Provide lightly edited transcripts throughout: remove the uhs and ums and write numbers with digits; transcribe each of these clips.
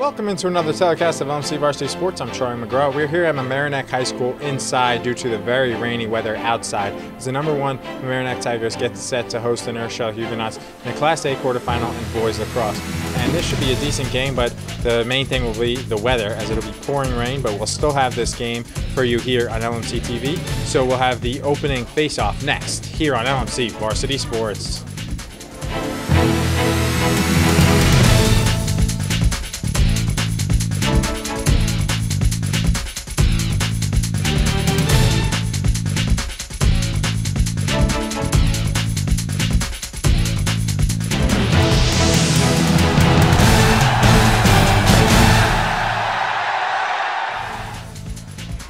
Welcome into another telecast of LMC Varsity Sports. I'm Charlie McGraw. We're here at Mamaroneck High School inside due to the very rainy weather outside. As the #1 Mamaroneck Tigers get set to host the Rochelle Huguenots in the Class A quarterfinal in boys lacrosse. And this should be a decent game, but the main thing will be the weather, as it'll be pouring rain, but we'll still have this game for you here on LMC TV. So we'll have the opening face-off next here on LMC Varsity Sports.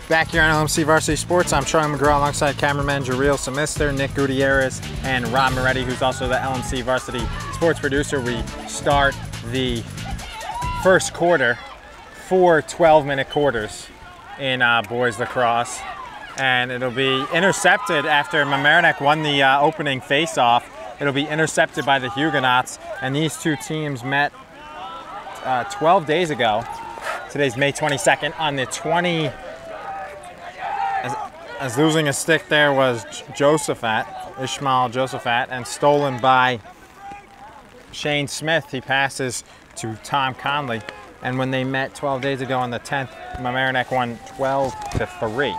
Back here on LMC Varsity Sports, I'm Charlie McGraw alongside cameraman Jareel Semister, Nick Gutierrez, and Rob Moretti, who's also the LMC Varsity Sports producer. We start the first quarter, 4 12-minute quarters in boys lacrosse, and it'll be intercepted after Mamaroneck won the opening face-off. It'll be intercepted by the Huguenots, and these two teams met 12 days ago. Today's May 22nd. On the as losing a stick there was Ishmael Josephat, and stolen by Shane Smith. He passes to Tom Conley, and when they met 12 days ago on the 10th, Mamaroneck won 12-3.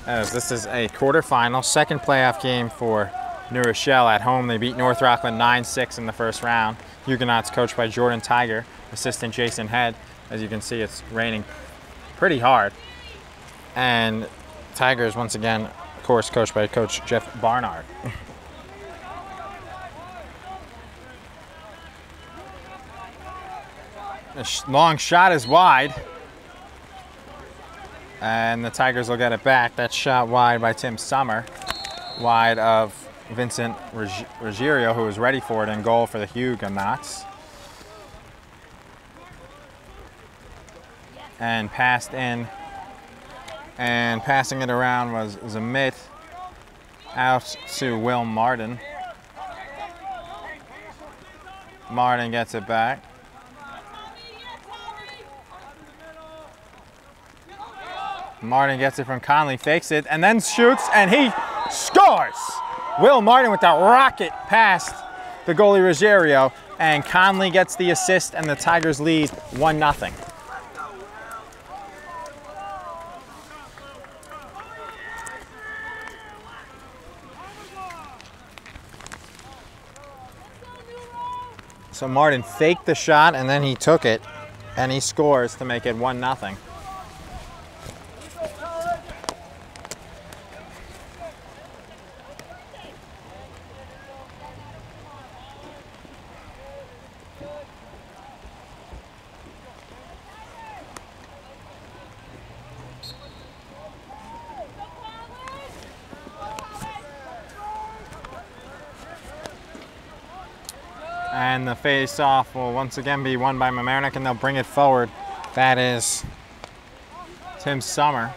As this is a quarterfinal, second playoff game for New Rochelle at home. They beat North Rockland 9-6 in the first round. Huguenots coached by Jordan Tiger, assistant Jason Head. As you can see, it's raining pretty hard. And Tigers, once again, of course, coached by Coach Jeff Barnard. The long shot is wide, and the Tigers will get it back. That shot wide by Tim Summer, wide of Vincent Ruggiero, who was ready for it, in goal for the Huguenots. And passed in. And passing it around was Zamit out to Will Martin. Martin gets it back. Martin gets it from Conley, fakes it, and then shoots, and he scores! Will Martin with that rocket past the goalie Ruggiero, and Conley gets the assist, and the Tigers lead 1-0. So Martin faked the shot, and then he took it, and he scores to make it 1-0. And the face-off will once again be won by Mamaroneck, and they'll bring it forward. That is Tim Summer.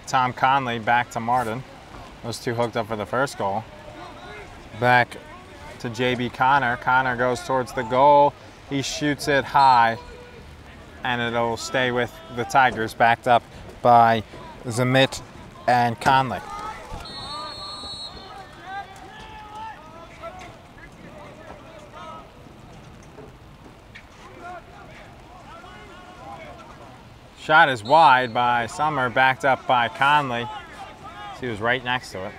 Tom Conley back to Martin. Those two hooked up for the first goal. Back to JB Connor. Connor goes towards the goal. He shoots it high, and it'll stay with the Tigers, backed up by Zamit and Conley. Shot is wide by Summer, backed up by Conley. He was right next to it.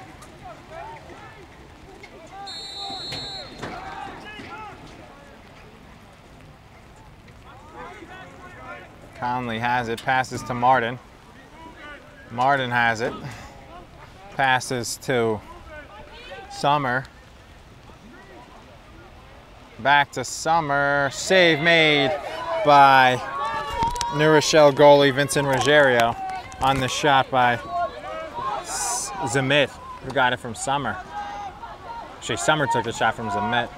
Conley has it, passes to Martin. Martin has it, passes to Summer. Back to Summer, save made by New Rochelle goalie Vincent Ruggiero on the shot by Zamit, who got it from Summer. Actually, Summer took the shot from Zamit.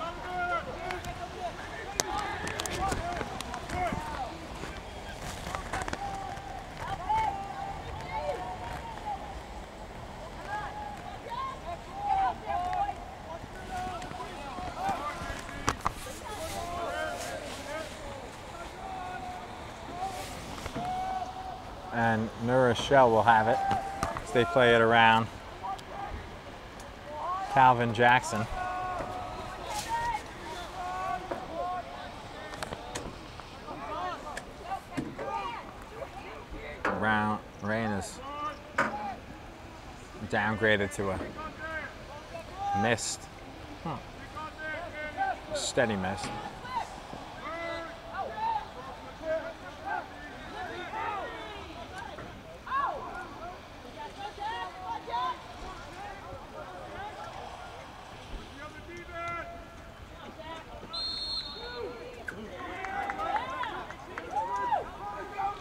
and Rochelle will have it as they play it around Calvin Jackson. Rain is downgraded to a mist. Steady mist.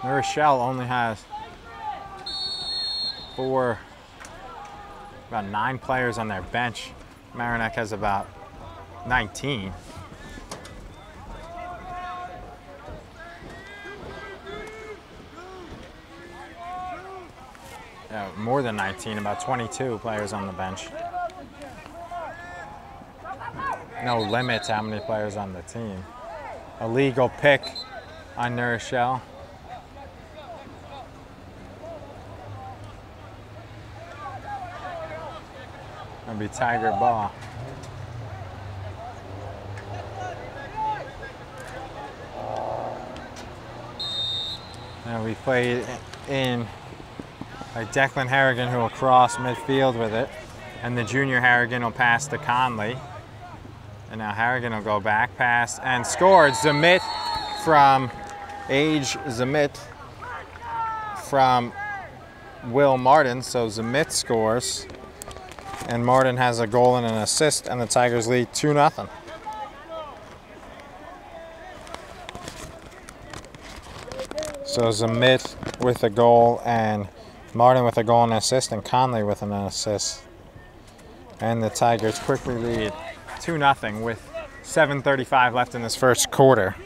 Rochelle only has about 9 players on their bench. Mamaroneck has about 19. More than 19, about 22 players on the bench. No limit to how many players on the team. A legal pick on Rochelle. That'll be Tiger ball. Now we played in by Declan Harrigan, who will cross midfield with it. And the junior Harrigan will pass to Conley. And now Harrigan will go back, pass, and scored. Zamit from Zamit from Will Martin. So Zamit scores. And Martin has a goal and an assist, and the Tigers lead 2-0. So Zamit with a goal, and Martin with a goal and an assist, and Conley with an assist. And the Tigers quickly lead 2-0 with 7:35 left in this first quarter.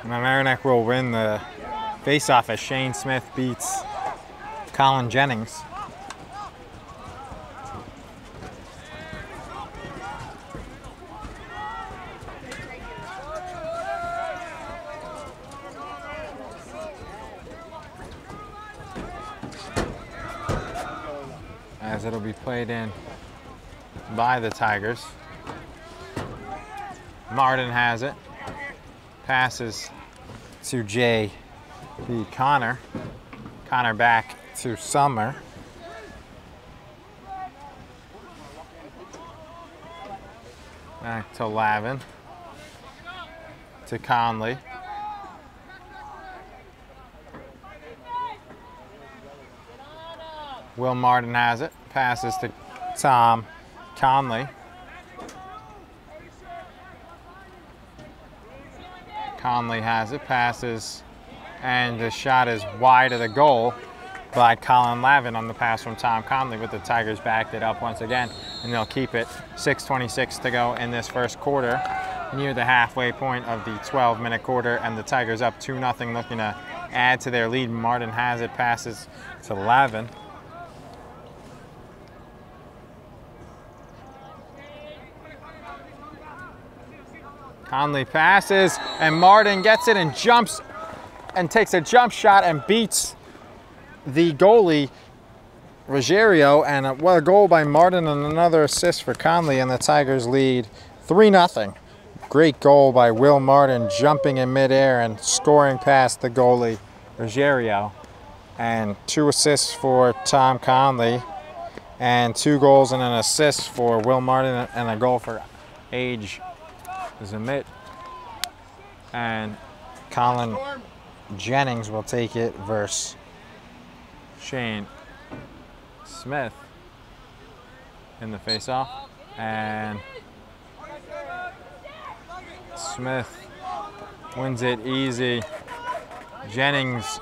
Mamaroneck will win the face-off as Shane Smith beats Colin Jennings. As it'll be played in by the Tigers. Martin has it. Passes to J.B. Connor. Connor back to Summer. Back to Lavin. To Conley. Will Martin has it. Passes to Tom Conley. Conley has it, passes, and the shot is wide of the goal by Colin Lavin on the pass from Tom Conley, but the Tigers backed it up once again, and they'll keep it. 6:26 to go in this first quarter, near the halfway point of the 12-minute quarter, and the Tigers up 2-0, looking to add to their lead. Martin has it, passes to Lavin. Conley passes, and Martin gets it and jumps and takes a jump shot and beats the goalie, Ruggiero, and what a goal by Martin and another assist for Conley, and the Tigers lead 3-0. Great goal by Will Martin, jumping in midair and scoring past the goalie, Ruggiero, and 2 assists for Tom Conley, and 2 goals and an assist for Will Martin, and a goal for Zamit. And Colin Jennings will take it versus Shane Smith in the face-off. And Smith wins it easy. Jennings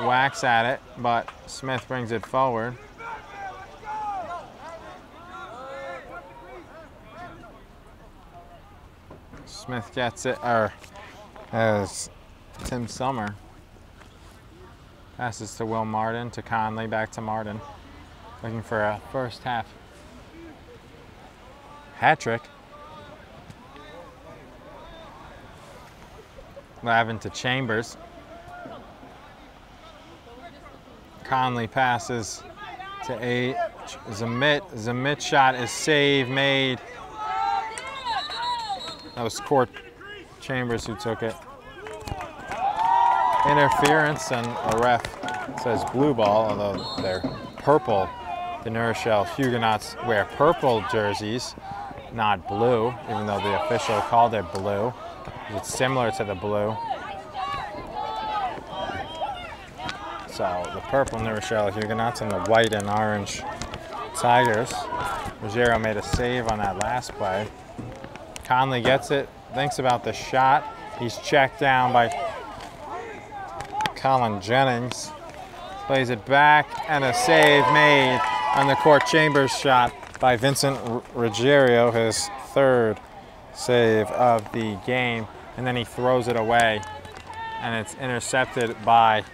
whacks at it, but Smith brings it forward. Smith gets it, or as Tim Summer passes to Will Martin, to Conley, back to Martin. Looking for a first half hat trick. Lavin to Chambers. Conley passes to Zamit. Zamit shot is save made. That was Court Chambers who took it. Interference, and a ref says blue ball, although they're purple. The New Rochelle Huguenots wear purple jerseys, not blue, even though the official called it blue. It's similar to the blue. So the purple New Rochelle Huguenots and the white and orange Tigers. Ruggiero made a save on that last play. Conley gets it, thinks about the shot. He's checked down by Colin Jennings. Plays it back, and a save made on the Court Chambers shot by Vincent Ruggiero, his third save of the game. And then he throws it away, and it's intercepted by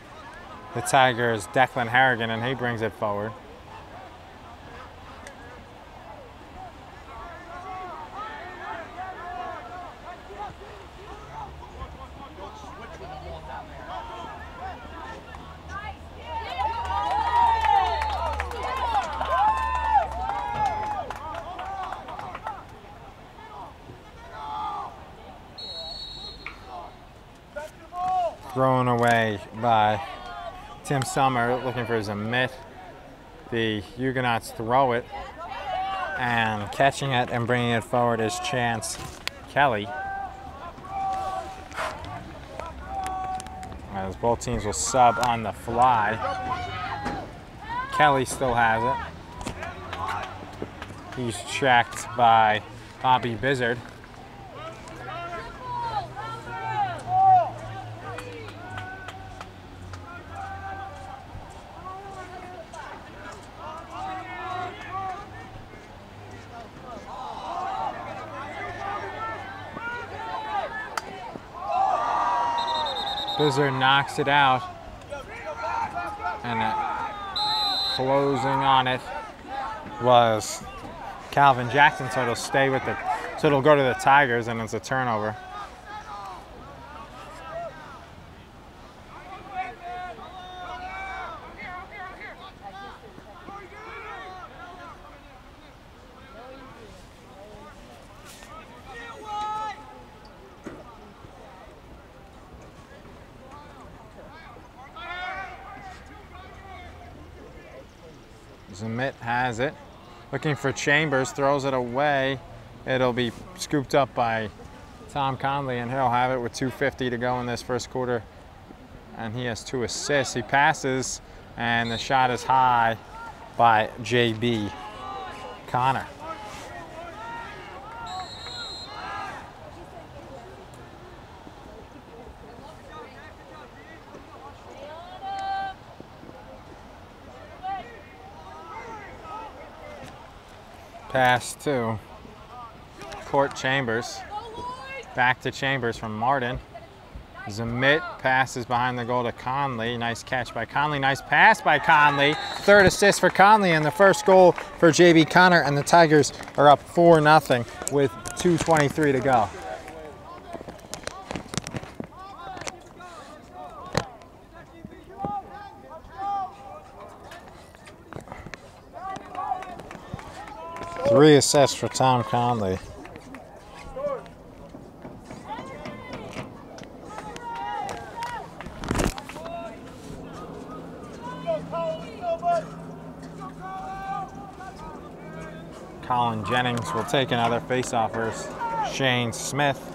the Tigers' Declan Harrigan, and he brings it forward. Thrown away by Tim Summer, looking for Zamit. The Huguenots throw it, and catching it and bringing it forward is Chance Kelly. As both teams will sub on the fly. Kelly still has it. He's checked by Bobby Bizzard. Bizzard knocks it out, and closing on it was Calvin Jackson, so it'll stay with it. So it'll go to the Tigers, and it's a turnover. Zamit has it, looking for Chambers, throws it away. It'll be scooped up by Tom Conley, and he'll have it with 2:50 to go in this first quarter. And he has 2 assists. He passes, and the shot is high by J.B. Connor. Pass to Court Chambers. Back to Chambers from Martin. Zamit passes behind the goal to Conley. Nice catch by Conley. Nice pass by Conley. Third assist for Conley, and the first goal for J.B. Connor, and the Tigers are up 4-0 with 2:23 to go. Three assists for Tom Conley. Colin Jennings will take another face-off versus Shane Smith.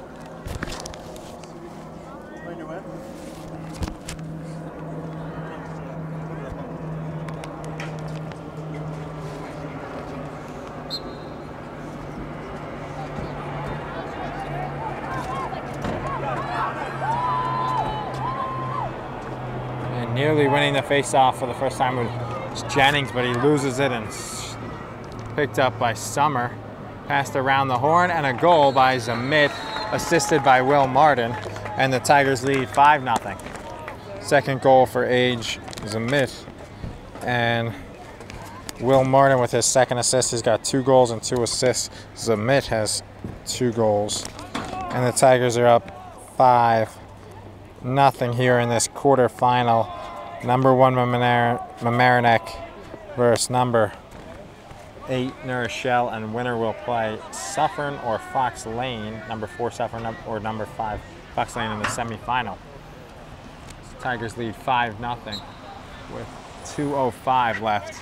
Nearly winning the face-off for the first time was Jennings, but he loses it, and picked up by Summer. Passed around the horn, and a goal by Zamit assisted by Will Martin, and the Tigers lead 5-0. Second goal for Age Zamit, and Will Martin with his second assist. He's got 2 goals and 2 assists. Zamit has 2 goals, and the Tigers are up 5-0 here in this quarterfinal. Number 1 Mamaroneck versus number 8 Rochelle, and winner will play Suffern or Fox Lane, number 4 Suffern or number 5 Fox Lane in the semifinal. Tigers lead 5-0 with 2:05 left.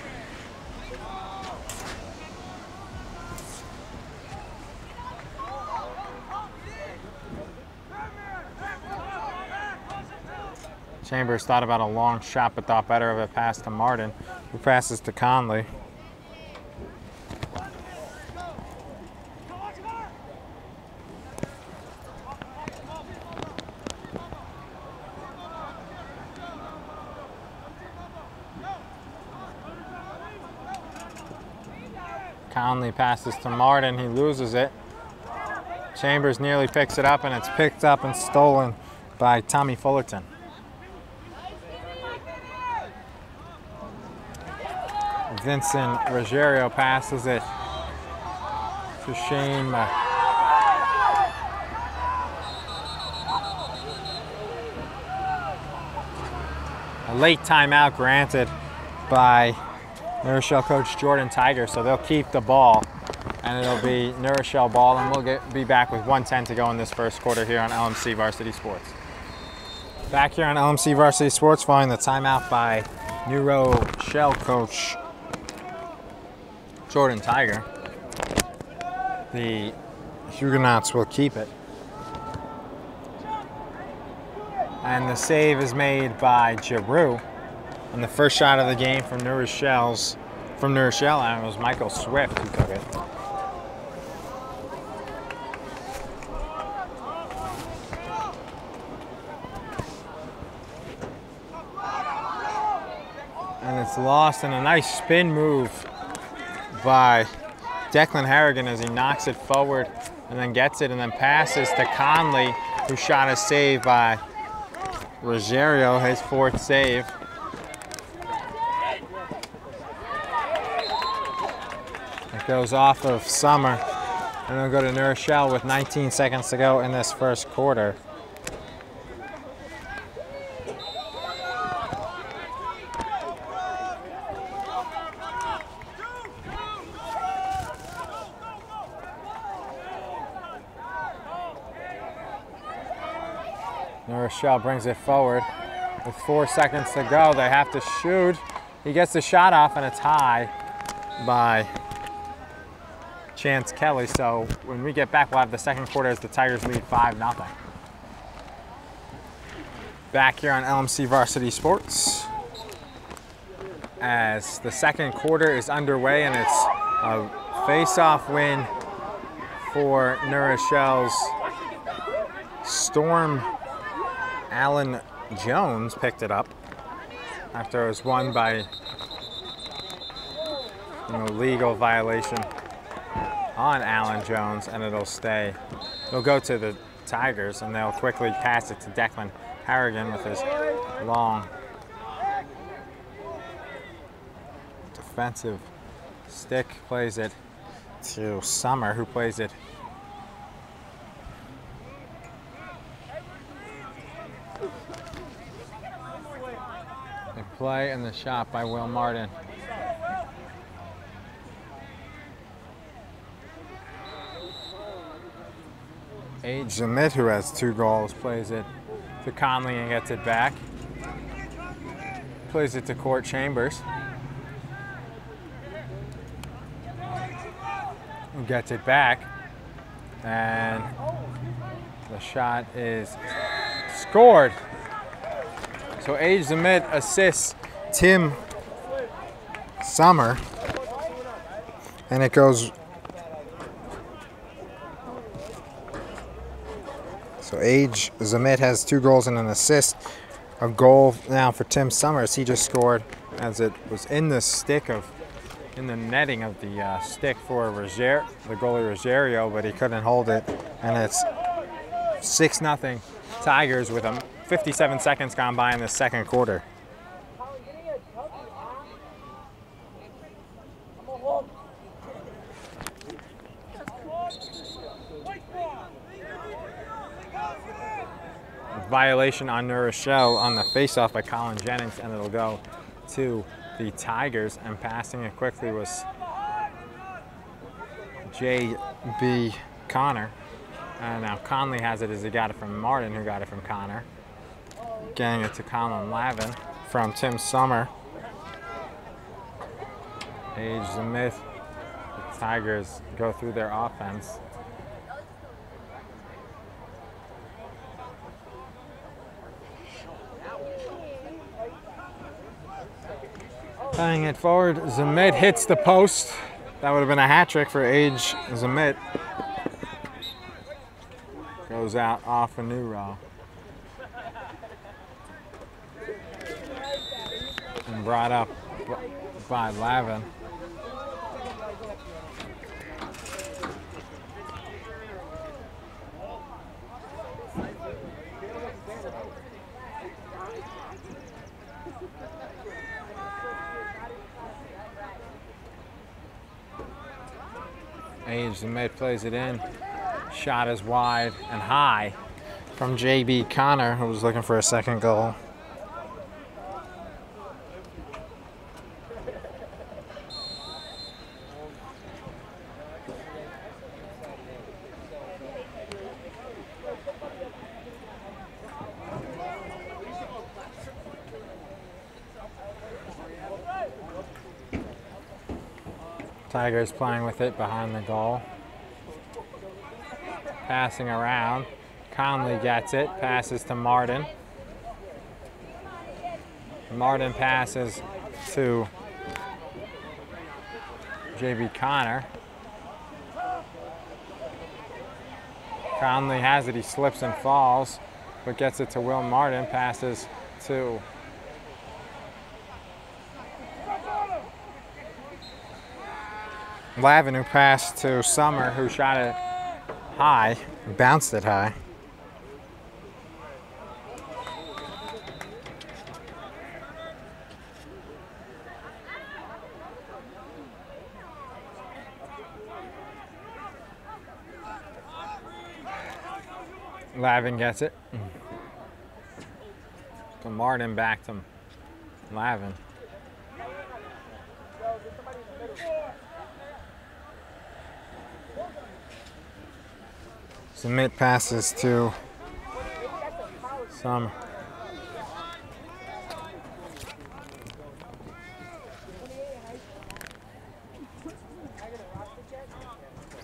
Chambers thought about a long shot but thought better of it, pass to Martin, who passes to Conley. Conley passes to Martin, he loses it. Chambers nearly picks it up, and it's picked up and stolen by Tommy Fullerton. Vincent Ruggiero passes it to Shane. A late timeout granted by New Rochelle coach Jordan Tiger, so they'll keep the ball, and it'll be New Rochelle ball, and we'll be back with 1:10 to go in this first quarter here on LMC Varsity Sports. Back here on LMC Varsity Sports following the timeout by New Rochelle coach Jordan Tiger. The Huguenots will keep it. And the save is made by Giroux. And the first shot of the game from New Rochelle, and it was Michael Swift who took it. And it's lost in a nice spin move by Declan Harrigan as he knocks it forward and then gets it and then passes to Conley, who shot a save by Ruggiero, his 4th save. It goes off of Summer, and it'll go to New Rochelle with 19 seconds to go in this first quarter. New Rochelle brings it forward with 4 seconds to go. They have to shoot. He gets the shot off, and it's high by Chance Kelly. So when we get back, we'll have the second quarter as the Tigers lead 5-0. Back here on LMC Varsity Sports as the second quarter is underway, and it's a face-off win for New Rochelle's Storm. Alan Jones picked it up after it was won by legal violation on Alan Jones, and it'll stay. It'll go to the Tigers, and they'll quickly pass it to Declan Harrigan with his long defensive stick. Plays it to Summer, who plays it play, and the shot by Will Martin. Age Zamit, who has 2 goals, plays it to Conley and gets it back. Plays it to Court Chambers, who gets it back, and the shot is scored. So Age Zamit assists Tim Summer, and it goes. So Age Zamit has 2 goals and an assist. A goal now for Tim Summers. He just scored as it was in the netting of the stick for the goalie Ruggiero, but he couldn't hold it, and it's 6-0 Tigers with 57 seconds gone by in the second quarter. Violation on Rochelle on the faceoff by Colin Jennings, and it'll go to the Tigers, and passing it quickly was J.B. Connor. And now Conley has it as he got it from Martin, who got it from Connor. Getting it to Colin Lavin from Tim Summer. Age the myth. The Tigers go through their offense. Playing it forward, Zamit hits the post. That would have been a hat trick for Age Zamit. Goes out off a new row. And brought up by Lavin. Age the mid plays it in. Shot is wide and high from J.B. Connor, who was looking for a second goal. Tigers playing with it behind the goal. Passing around. Conley gets it, passes to Martin. Martin passes to J.B. Connor. Conley has it, he slips and falls, but gets it to Will Martin, passes to Lavin, who passed to Summer, who shot it high, bounced it high. Lavin gets it. To Martin, back to Lavin. Submit passes to Summer.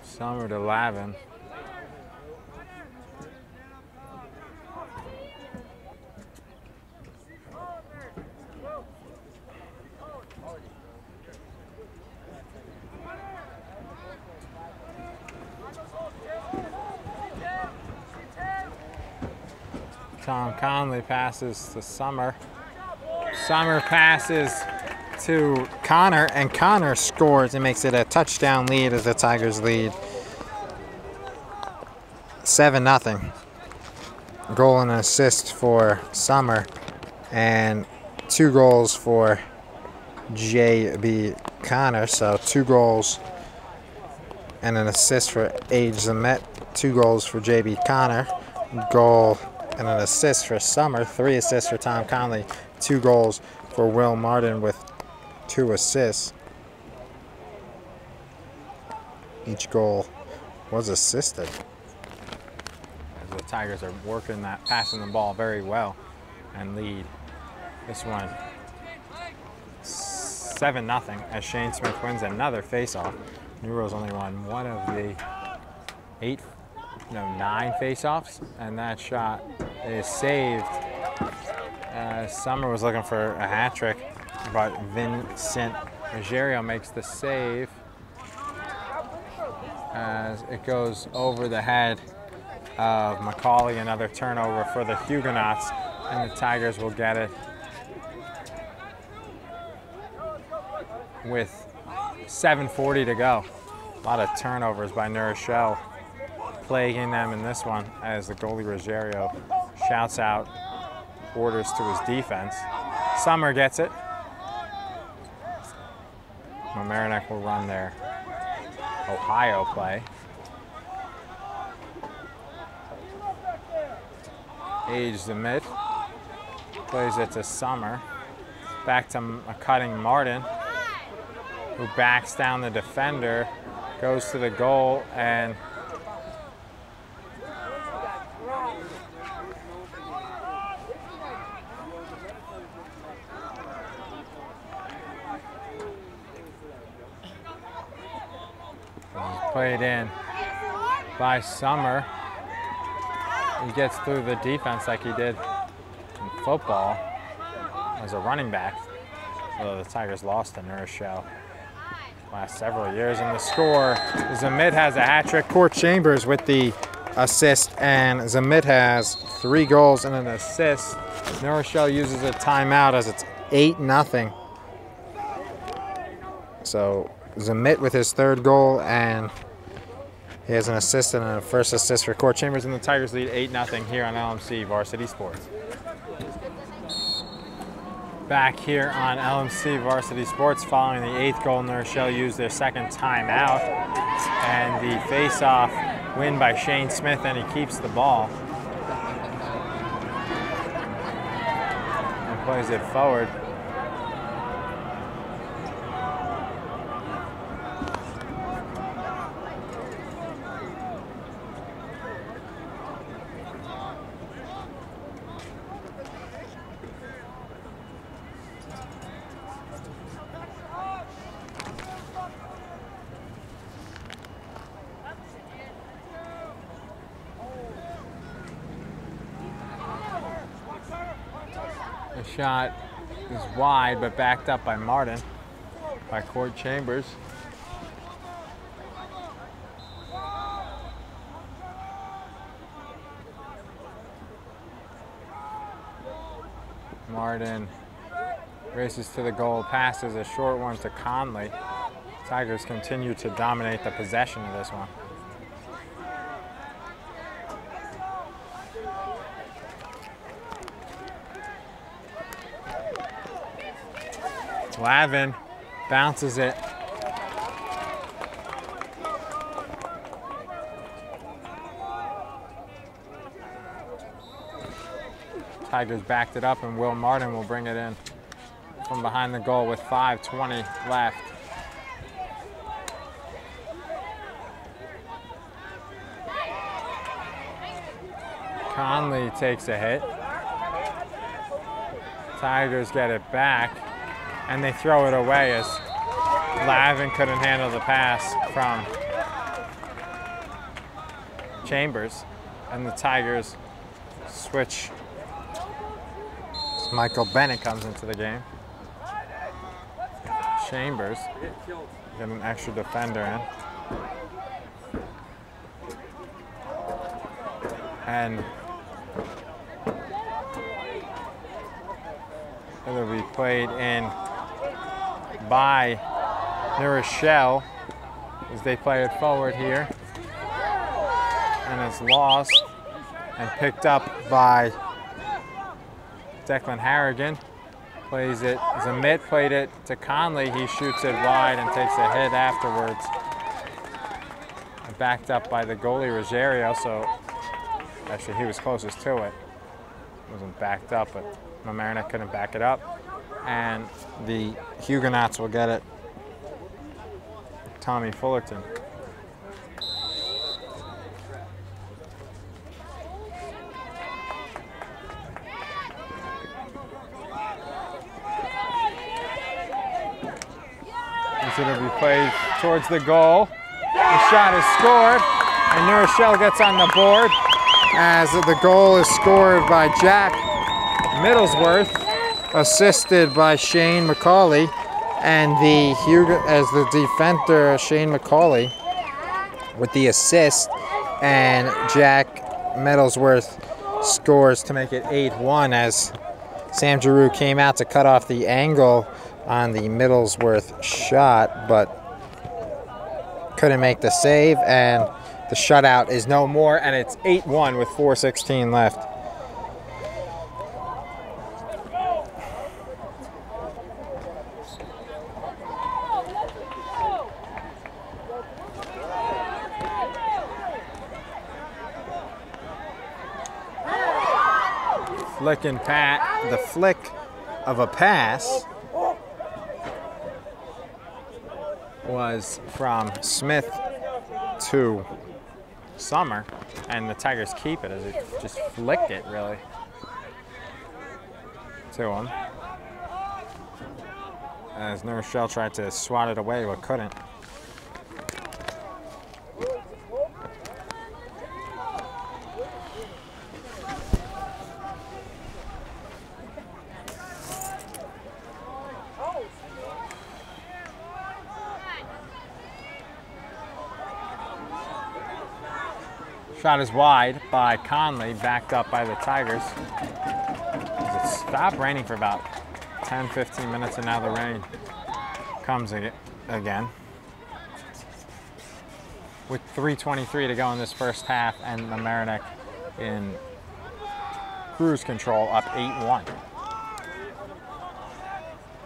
Summer to Lavin. Tom Conley passes to Summer. Summer passes to Connor, and Connor scores and makes it a touchdown lead as the Tigers lead 7-0. Goal and an assist for Summer, and 2 goals for J.B. Connor. So 2 goals and an assist for Age Zamet, 2 goals for J.B. Connor, goal and an assist for Summer, 3 assists for Tom Conley, 2 goals for Will Martin with 2 assists. Each goal was assisted. As the Tigers are working that, passing the ball very well, and lead this one 7-0 as Shane Smith wins another faceoff. New Rose only won one of the 9 faceoffs, and that shot is saved. Summer was looking for a hat trick, but Vincent Ruggiero makes the save as it goes over the head of Macaulay. Another turnover for the Huguenots, and the Tigers will get it with 7:40 to go. A lot of turnovers by Rochelle. plaguing them in this one as the goalie Rogerio shouts out orders to his defense. Summer gets it. Mamaroneck will run their Ohio play. Age the mid. Plays it to Summer. Back to a cutting Martin, who backs down the defender, goes to the goal, and played in by Summer. He gets through the defense like he did in football as a running back. Although the Tigers lost to Rochelle last several years. And the score, Zamit has a hat trick. Court Chambers with the assist, and Zamit has 3 goals and an assist. Rochelle uses a timeout as it's 8-0. So Zamit with his 3rd goal, and he has an assist and a first assist for Court Chambers, and the Tigers lead 8-0 here on LMC Varsity Sports. Back here on LMC Varsity Sports following the 8th goal, Rochelle used their 2nd timeout, and the face-off win by Shane Smith, and he keeps the ball and plays it forward. The shot is wide, but backed up by Martin, by Court Chambers. Martin races to the goal, passes a short one to Conley. Tigers continue to dominate the possession of this one. Lavin bounces it. Tigers backed it up, and Will Martin will bring it in from behind the goal with 5:20 left. Conley takes a hit. Tigers get it back, and they throw it away as Lavin couldn't handle the pass from Chambers, and the Tigers switch. Michael Bennett comes into the game. Chambers get an extra defender in. And it'll be played in by Rochelle as they play it forward here. And it's lost and picked up by Declan Harrigan. Plays it, Zamit played it to Conley. He shoots it wide and takes a hit afterwards. And backed up by the goalie Rogerio, so actually he was closest to it. Wasn't backed up, but Mamaroneck couldn't back it up. And the Huguenots will get it. Tommy Fullerton. It'll be played towards the goal. The shot is scored, and Rochelle gets on the board as the goal is scored by Jack Middlesworth, assisted by Shane McCauley, and the defender Shane McCauley with the assist, and Jack Middlesworth scores to make it 8-1 as Sam Giroux came out to cut off the angle on the Middlesworth shot, but couldn't make the save, and The shutout is no more, and it's 8-1 with 4:16 left. The flick of a pass was from Smith to Summer, and the Tigers keep it as it just flicked it really to him. As Rochelle tried to swat it away but couldn't. Shot is wide by Conley, backed up by the Tigers. It stopped raining for about 10-15 minutes, and now the rain comes again. With 3:23 to go in this first half, and Mamaroneck in cruise control, up 8-1.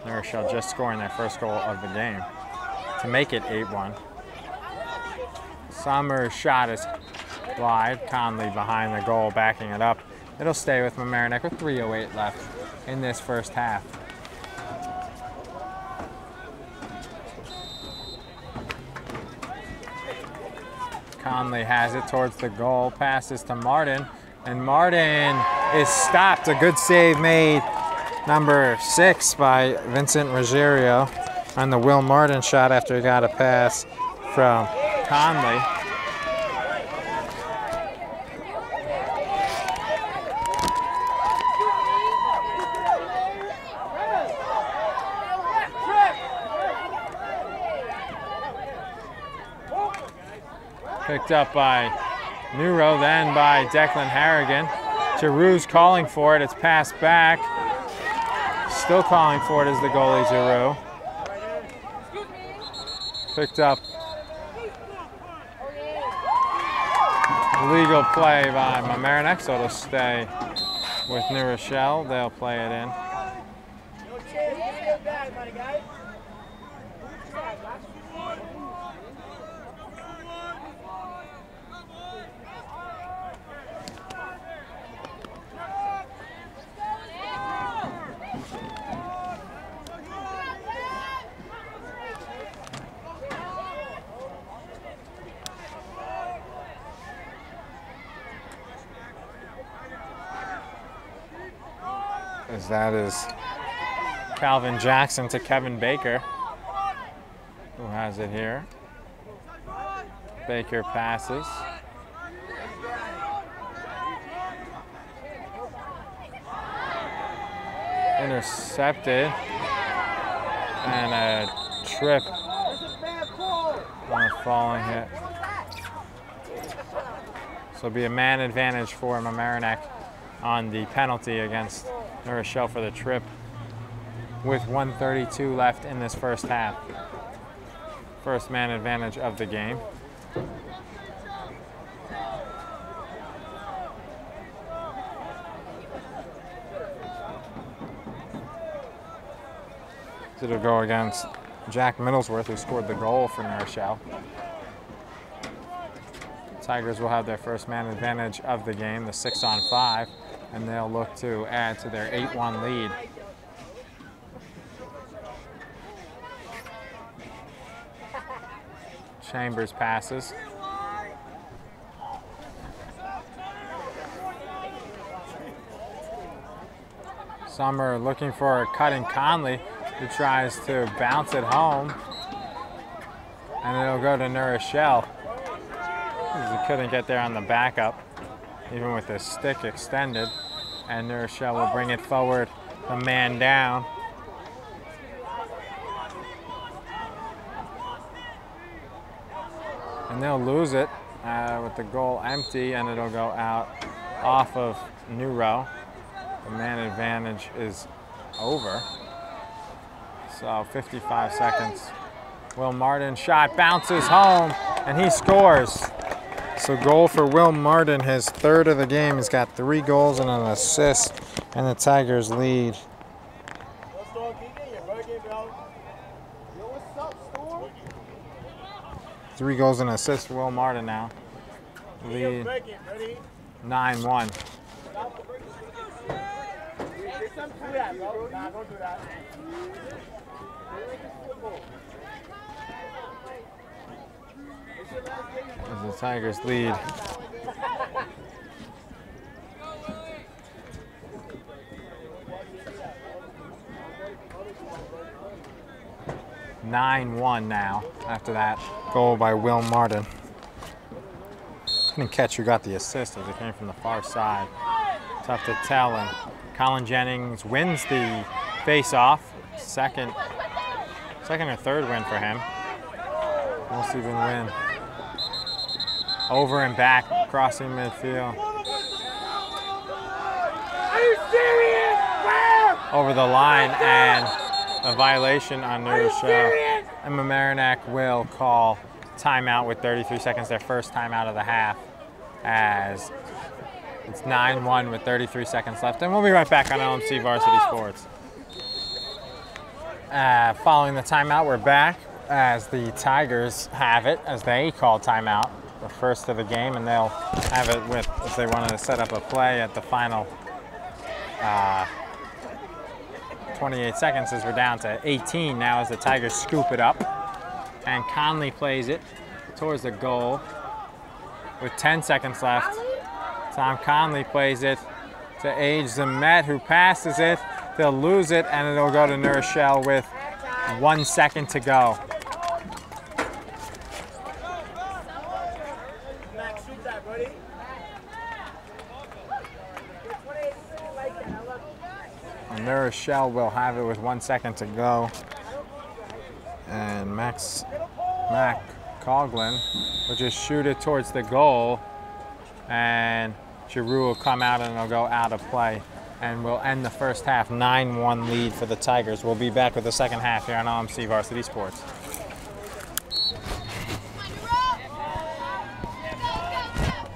Rochelle just scoring their first goal of the game to make it 8-1. Summer's shot is wide. Conley behind the goal, backing it up. It'll stay with Mamaroneck with 3:08 left in this first half. Conley has it towards the goal, passes to Martin, and Martin is stopped. A good save made, number 6 by Vincent Ruggiero on the Will Martin shot after he got a pass from Conley. Picked up by Neuro, then by Declan Harrigan. Giroux's calling for it. It's passed back. Still calling for it is the goalie, Giroux. Picked up. Legal play by Mamaroneck, so it'll stay with New Rochelle. They'll play it in. As that is Calvin Jackson to Kevin Baker, who has it here. Baker passes. Intercepted. And a trip on a falling hit. So it'll be a man advantage for Mamaroneck on the penalty against Rochelle for the trip with 1:32 left in this first half. First man advantage of the game. It'll go against Jack Middlesworth, who scored the goal for Rochelle. Tigers will have their first man advantage of the game, the 6-on-5, and they'll look to add to their 8-1 lead. Chambers passes. Summer looking for a cutting Conley, who tries to bounce it home, and it'll go to New Rochelle. He couldn't get there on the backup, even with his stick extended, and New Rochelle will bring it forward, a man down. And they'll lose it with the goal empty, and it'll go out off of Neuro. The man advantage is over. So 55 seconds. Will Martin shot bounces home, and he scores. So goal for Will Martin, his third of the game. He's got 3 goals and an assist, and the Tigers lead. 3 goals and an assist for Will Martin now. Lead 9-1. As the Tigers lead. (9-1) now after that goal by Will Martin. Couldn't catch who got the assist as it came from the far side. Tough to tell, and Colin Jennings wins the face-off. Second or third win for him. Most even win. Over and back, crossing midfield. Are you serious? Wow! Over the line, and a violation on Rochelle. And Mamaroneck will call timeout with 33 seconds, their first timeout of the half, as it's 9-1 with 33 seconds left. And we'll be right back on LMC Varsity Sports. Following the timeout, we're back as the Tigers have it, as they call timeout, the first of the game, and they'll have it with, if they want to set up a play at the final 28 seconds, as we're down to 18 now as the Tigers scoop it up. And Conley plays it towards the goal with 10 seconds left. Tom Conley plays it to Age Zemet, who passes it. They'll lose it, and it'll go to Rochelle with 1 second to go. And Rochelle will have it with 1 second to go. And Mac Coughlin will just shoot it towards the goal, and Giroux will come out and it'll go out of play. And we'll end the first half, 9-1 lead for the Tigers. We'll be back with the second half here on LMC Varsity Sports.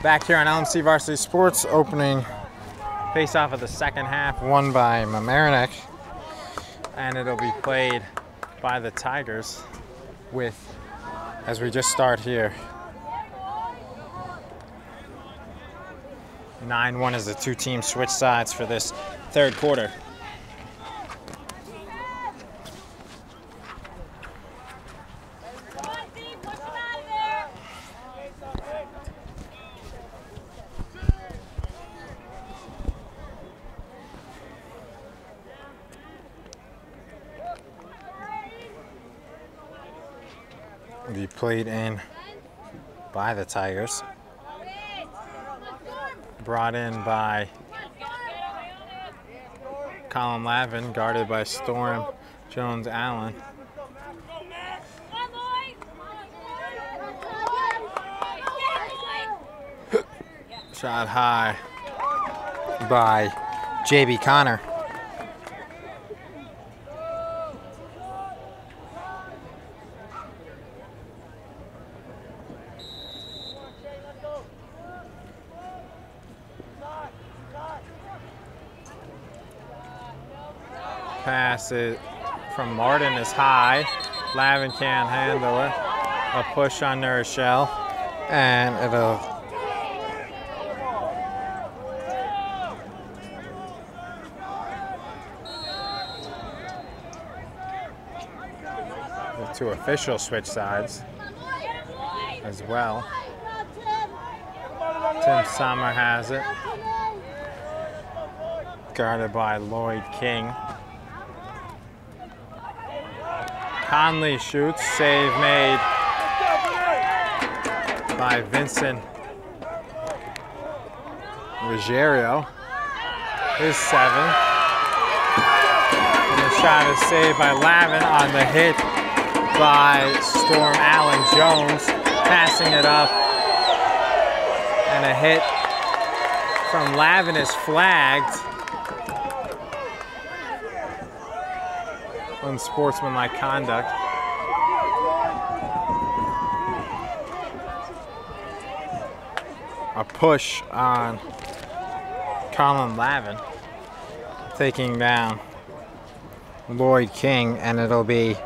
Back here on LMC Varsity Sports, opening face-off of the second half, won by Mamaroneck. And it'll be played by the Tigers with, as we just start here, 9-1 as the two teams switch sides for this third quarter. Be played in by the Tigers. Brought in by Colin Lavin, guarded by Storm Jones-Allen. Shot high by JB Connor. Pass it from Martin is high. Lavin can't handle it. A push on Rochelle, and it'll the two officials switch sides as well. Tim Sommer has it, guarded by Lloyd King. Conley shoots, save made by Vincent Ruggiero. His 7. And the shot is saved by Lavin on the hit by Storm Allen Jones, passing it up. And a hit from Lavin is flagged. Unsportsmanlike conduct. a push on Colin Lavin, taking down Lloyd King, and it'll be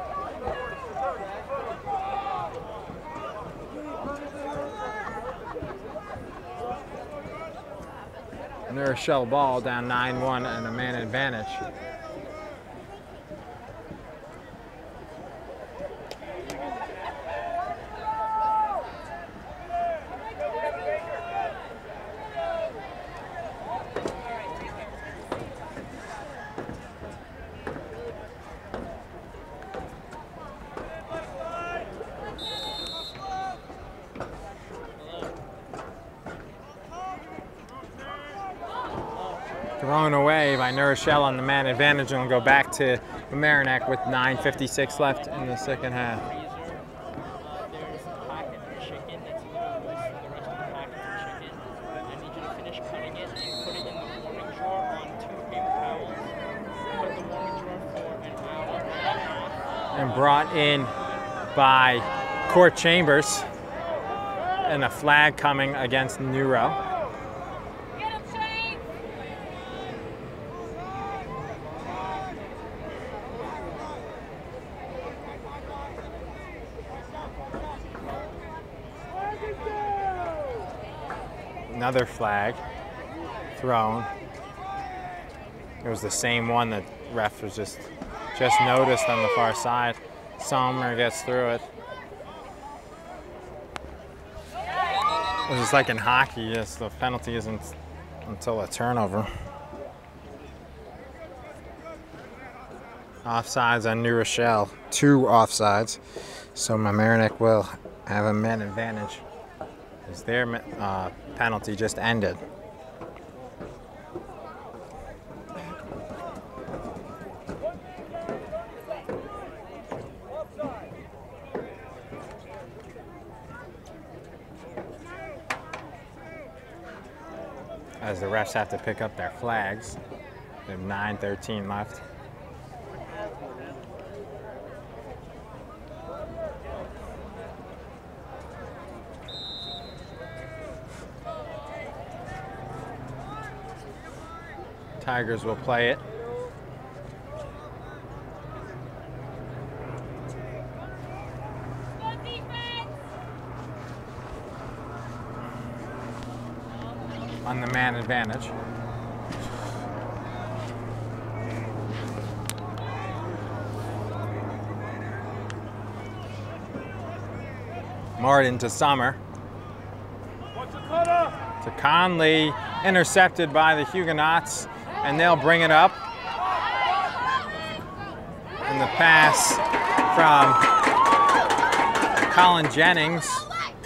New Rochelle ball down 9-1 and a man advantage. Thrown away by New Rochelle on the man advantage, and will go back to Mamaroneck with 9:56 left in the second half. There's a packet of chicken that's a little loose from the rest of the packets of chicken. I need you to finish cutting it and put it in the warming drawer on 2 paper towels. Put the warming drawer for an hour and a half. And brought in by Court Chambers, and a flag coming against Neuro. Another flag thrown. It was the same one that ref was just noticed on the far side. Sommer gets through it. It was just like in hockey, yes, the penalty isn't until a turnover. Offsides on New Rochelle, 2 offsides. So Mamaroneck will have a man advantage, as their penalty just ended. As the refs have to pick up their flags. They have 9:13 left. Tigers will play it. On the man advantage. Martin to Sommer. To Conley, intercepted by the Huguenots, and they'll bring it up. And the pass from Colin Jennings,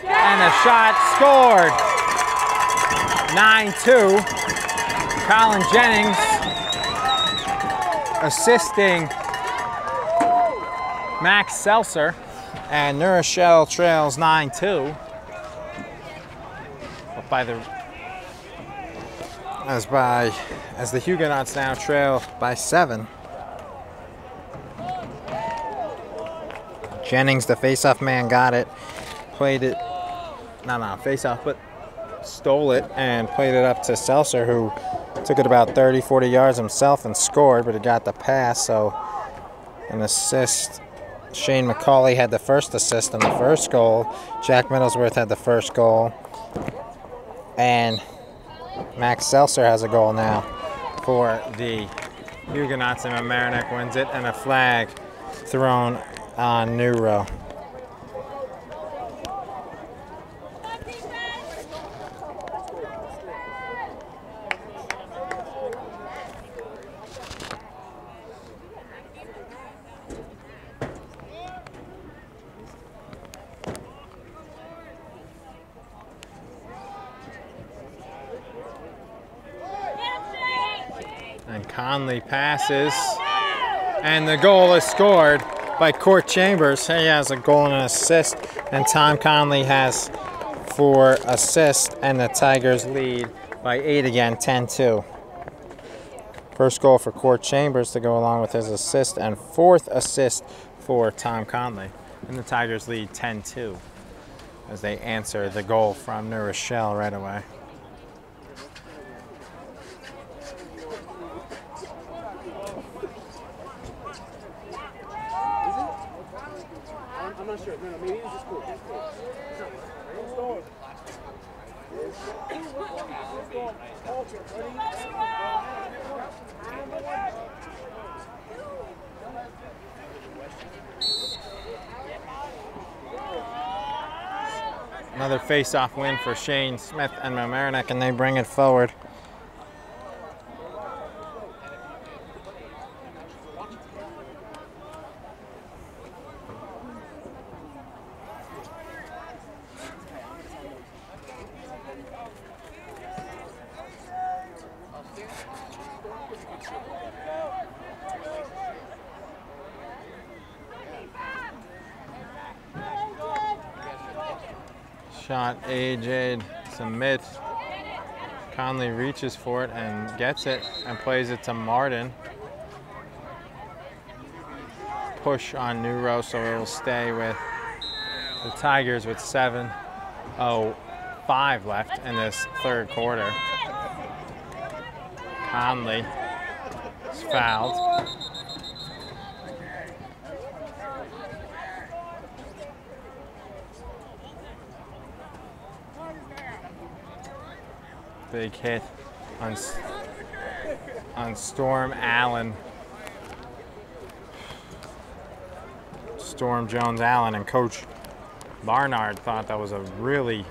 and a shot scored. 9-2. Colin Jennings assisting Max Seltzer, and New Rochelle trails 9-2. As the Huguenots now trail by 7. Jennings, the face-off man, got it, played it, not face-off, but stole it and played it up to Seltzer, who took it about 30-40 yards himself and scored, but he got the pass. So an assist. Shane McCauley had the first assist on the first goal. Jack Middlesworth had the first goal, and Max Seltzer has a goal now for the Huguenots, and Mamaroneck wins it, and a flag thrown on Neuro. And Conley passes, and the goal is scored by Court Chambers. He has a goal and an assist, and Tom Conley has 4 assists, and the Tigers lead by 8 again, 10-2. First goal for Court Chambers to go along with his assist, and 4th assist for Tom Conley. And the Tigers lead 10-2 as they answer the goal from New Rochelle right away. sure. No, maybe it's just cool. Another face-off win for Shane Smith and Mamaroneck, and they bring it forward. Shot AJ submit. Conley reaches for it and gets it and plays it to Martin. Push on New Row, so it will stay with the Tigers with 7:05 left in this third quarter. Conley is fouled. Big hit on Storm Allen. Storm Jones Allen, and Coach Barnard thought that was a really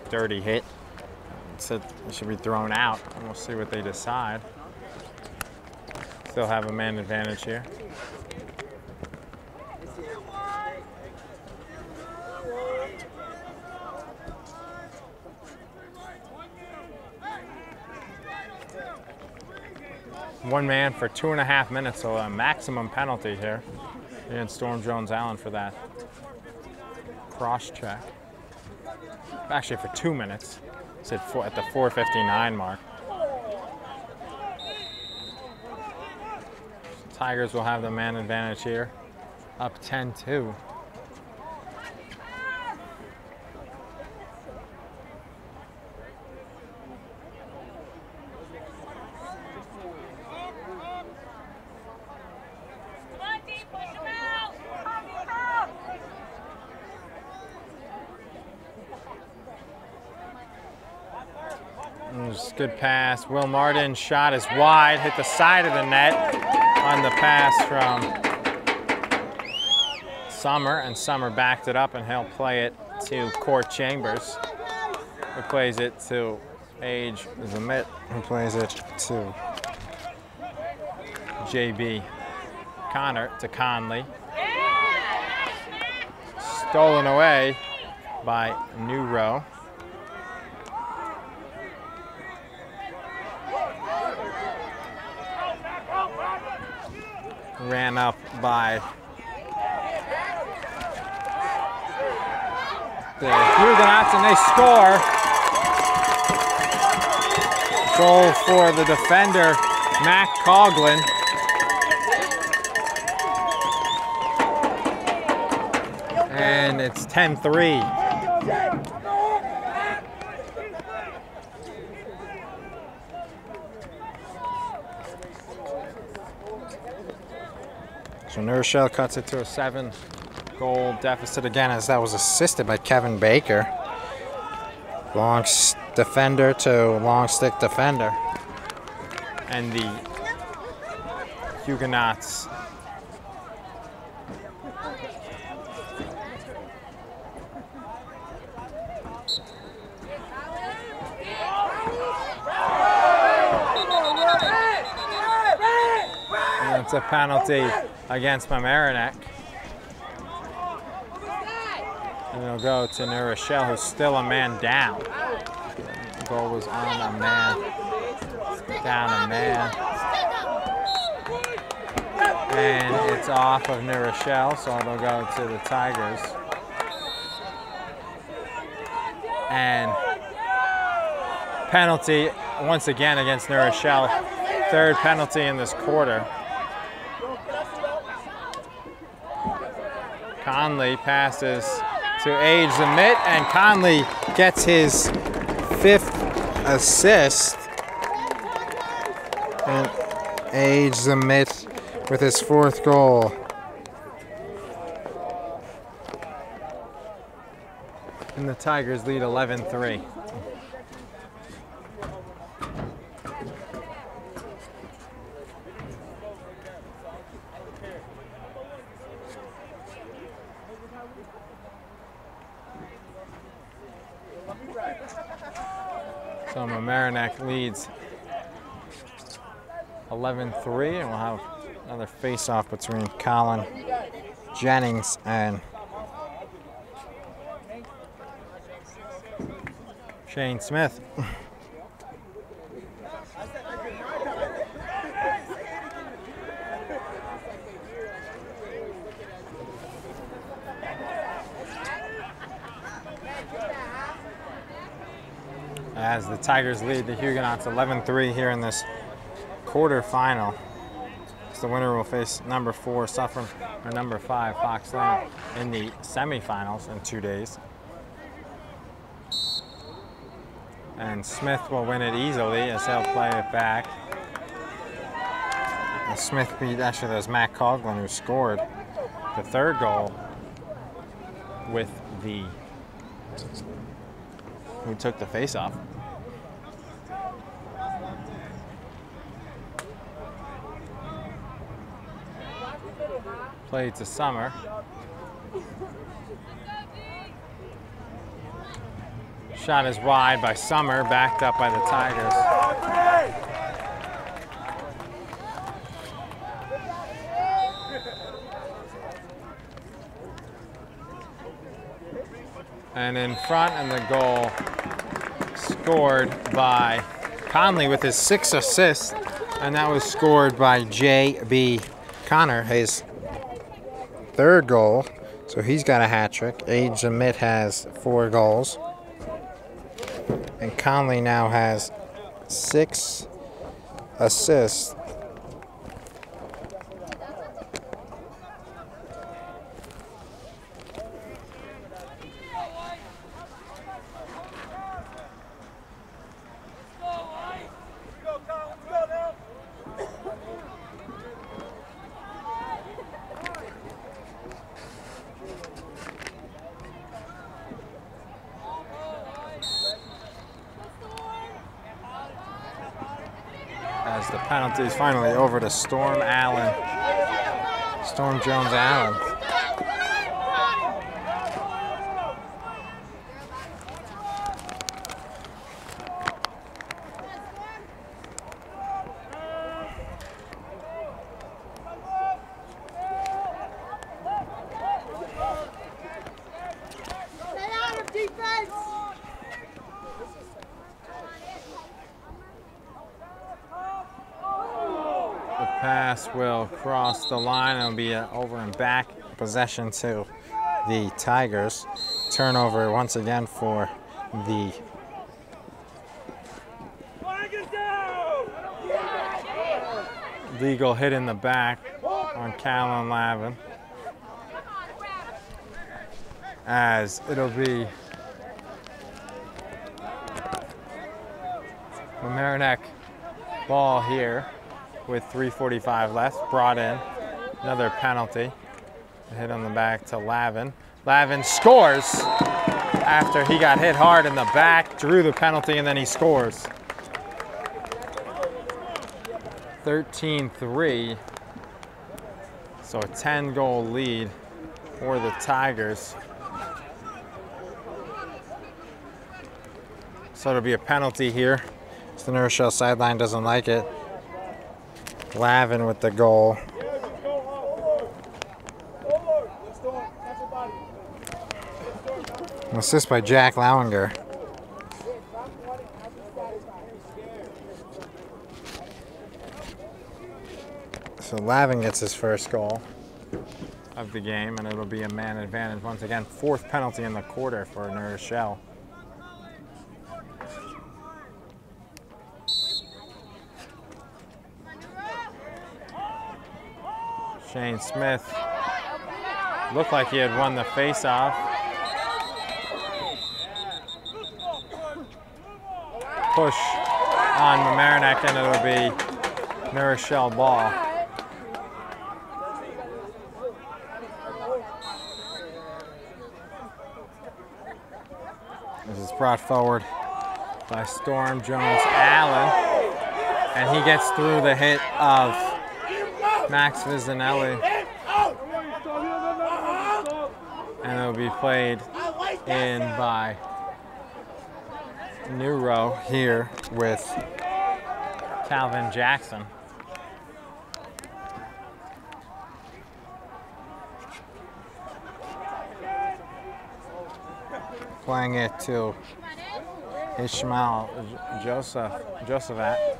dirty hit. Said it should be thrown out, and we'll see what they decide. Still have a man advantage here. One man for 2.5 minutes, so a maximum penalty here against Storm Jones Allen for that cross check. Actually, for 2 minutes. It's at the 4:59 mark. Tigers will have the man advantage here, up 10-2. Good pass. Will Martin's shot is wide, hit the side of the net on the pass from Summer, and Summer backed it up, and he'll play it to Court Chambers, who plays it to Age Zamit, who plays it to JB Connor to Conley. Stolen away by New Row. Ran up by the Huguenots, and they score. Goal for the defender, Mac Coughlin. And it's 10-3. So New Rochelle cuts it to a 7-goal deficit again, as that was assisted by Kevin Baker. Long defender to long stick defender. And the Huguenots and it's a penalty against Mamaroneck. And it'll go to New Rochelle, who's still a man down. The goal was on a man, down a man. And it's off of New Rochelle, so it'll go to the Tigers. And penalty once again against New Rochelle. Third penalty in this quarter. Conley passes to Age Zamit, and Conley gets his 5th assist. And Age Zamit with his 4th goal. And the Tigers lead 11-3. So Mamaroneck leads 11-3, and we'll have another face-off between Colin Jennings and Shane Smith. As the Tigers lead the Huguenots 11-3 here in this quarterfinal. So the winner will face number 4 Suffern or number 5 Fox Lane in the semifinals in 2 days. And Smith will win it easily as he'll play it back. And Smith beat, actually that was Matt Coughlin who scored the 3rd goal with the, who took the face-off. Played to Summer. Shot is wide by Summer, backed up by the Tigers. And in front, and the goal scored by Conley with his 6th assist, and that was scored by J.B. Connor, his 3rd goal. So he's got a hat trick. Age Zamit has 4 goals. And Conley now has 6 assists. As the penalty is finally over to Storm Allen. Storm Jones Allen. Pass will cross the line. It'll be an over and back possession to the Tigers. Turnover once again for the legal hit in the back on Callan Lavin. As it'll be Mamaroneck ball here. With 3:45 left, brought in. Another penalty. A hit on the back to Lavin. Lavin scores after he got hit hard in the back, drew the penalty, and then he scores. 13-3. So a 10-goal lead for the Tigers. So it'll be a penalty here. The Rochelle sideline doesn't like it. Lavin with the goal. Assist by Jack Lowinger. So Lavin gets his first goal of the game, and it'll be a man advantage once again. 4th penalty in the quarter for Rochelle. Shane Smith looked like he had won the face-off. Push on Mamaroneck, and it'll be New Rochelle ball. This is brought forward by Storm Jones Allen, and he gets through the hit of Max Vizinelli, and it'll be played in by New Row here with Calvin Jackson. Playing it to Ishmael Josephat.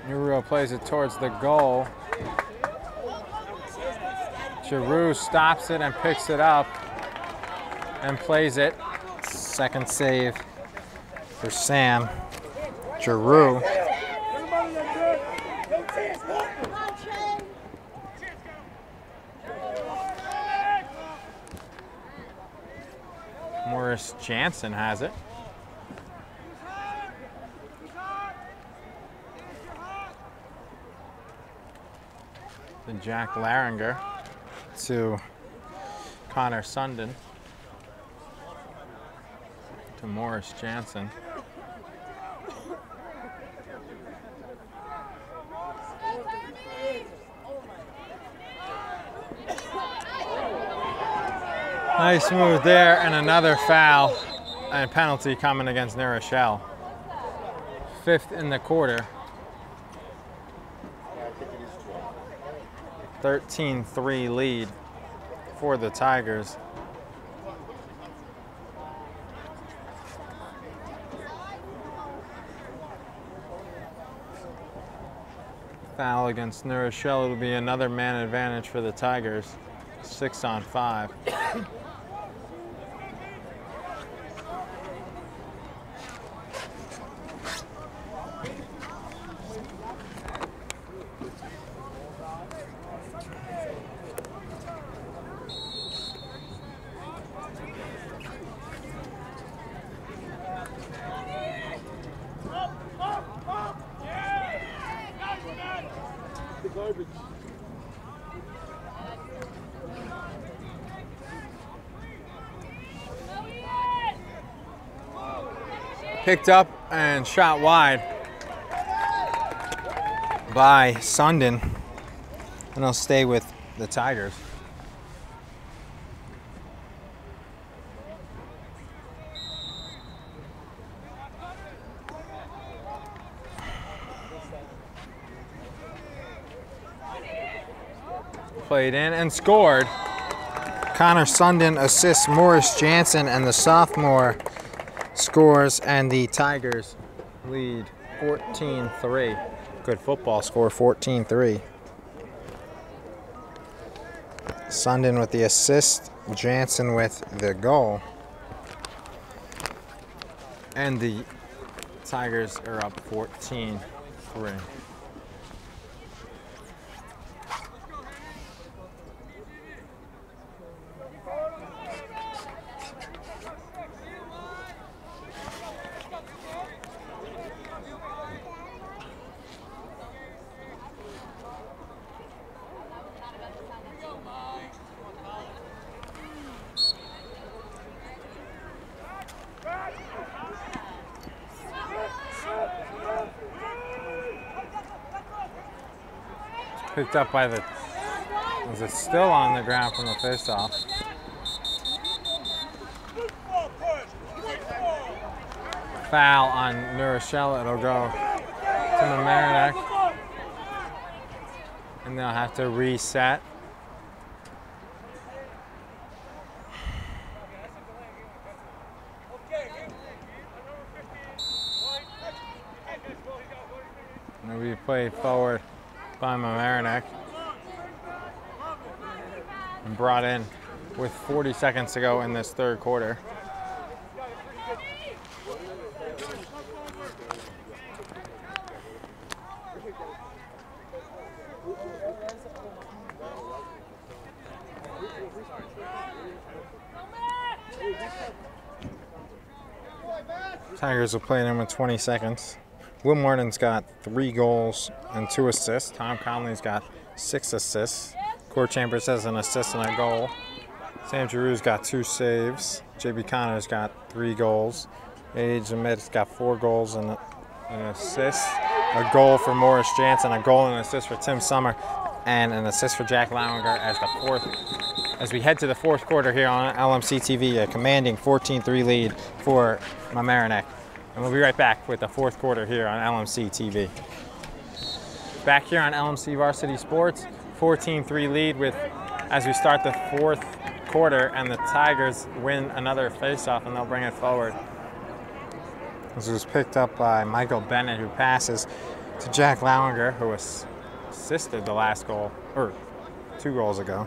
Nero plays it towards the goal. Giroux stops it and picks it up and plays it. Second save for Sam Giroux. Morris Jansen has it. To Jack Laringer, to Connor Sundin, to Morris Jansen. Nice move there, and another foul and penalty coming against New Rochelle. 5th in the quarter. 13-3 lead for the Tigers. Foul against New Rochelle. It'll be another man advantage for the Tigers. 6-on-5. Picked up and shot wide by Sundin, and he'll stay with the Tigers. Played in and scored. Connor Sundin assists Morris Jansen, and the sophomore scores, and the Tigers lead 14-3. Good football score, 14-3. Sundin with the assist, Jansen with the goal. And the Tigers are up 14-3. Picked up by the, is it still on the ground from the face-off? Foul on New Rochelle, it'll go to Mamaroneck, and they'll have to reset. And it'll be played forward by Mamaroneck and brought in with 40 seconds to go in this third quarter. Tigers will play it in with 20 seconds. Will Martin's got 3 goals and 2 assists. Tom Conley's got 6 assists. Core Chambers has an assist and a goal. Sam Giroux's got 2 saves. JB Connor's got 3 goals. A.J. Ahmed's got 4 goals and an assist. A goal for Morris Jansen, a goal and an assist for Tim Summer, and an assist for Jack Lauinger as we head to the 4th quarter here on LMC TV, a commanding 14-3 lead for Mamaroneck. And we'll be right back with the 4th quarter here on LMC TV. Back here on LMC Varsity Sports, 14-3 lead as we start the 4th quarter, and the Tigers win another faceoff and they'll bring it forward. This was picked up by Michael Bennett, who passes to Jack Lauinger, who assisted the last goal, or 2 goals ago.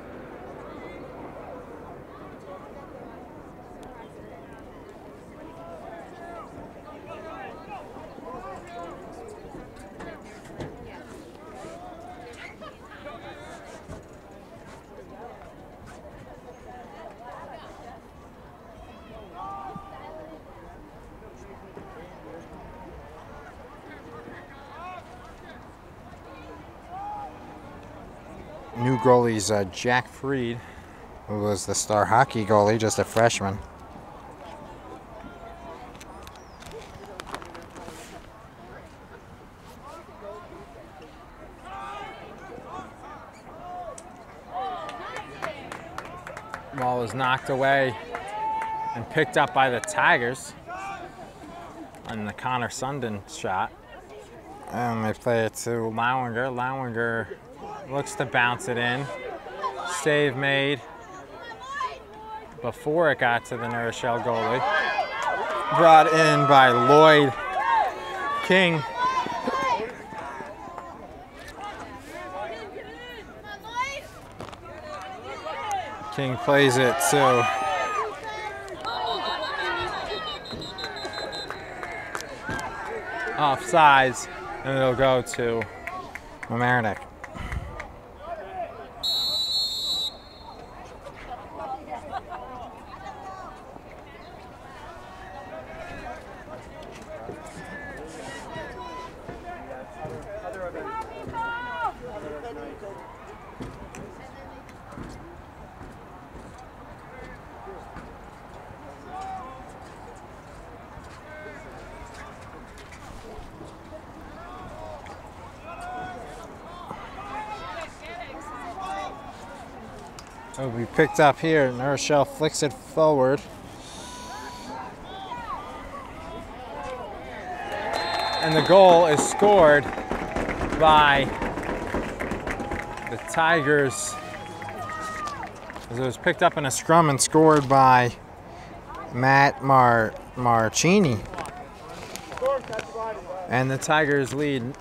New goalie's Jack Freed, who was the star hockey goalie, just a freshman. Ball was knocked away and picked up by the Tigers on the Connor Sundin shot. And they play it to Lauinger. Lauinger looks to bounce it in. Save made before it got to the Rochelle goalie. Brought in by Lloyd King. King plays it to offsides, and it'll go to Mamaroneck. It'll be picked up here. Rochelle flicks it forward. And the goal is scored by the Tigers. It was picked up in a scrum and scored by Matt Marcini. And the Tigers lead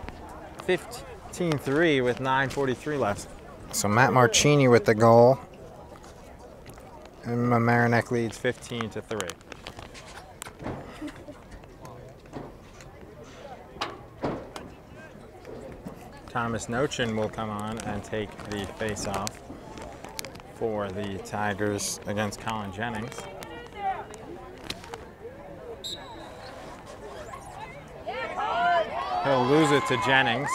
15-3 with 9:43 left. So Matt Marcini with the goal. And Mamaroneck leads 15-3. Thomas Nochin will come on and take the face-off for the Tigers against Colin Jennings. He'll lose it to Jennings.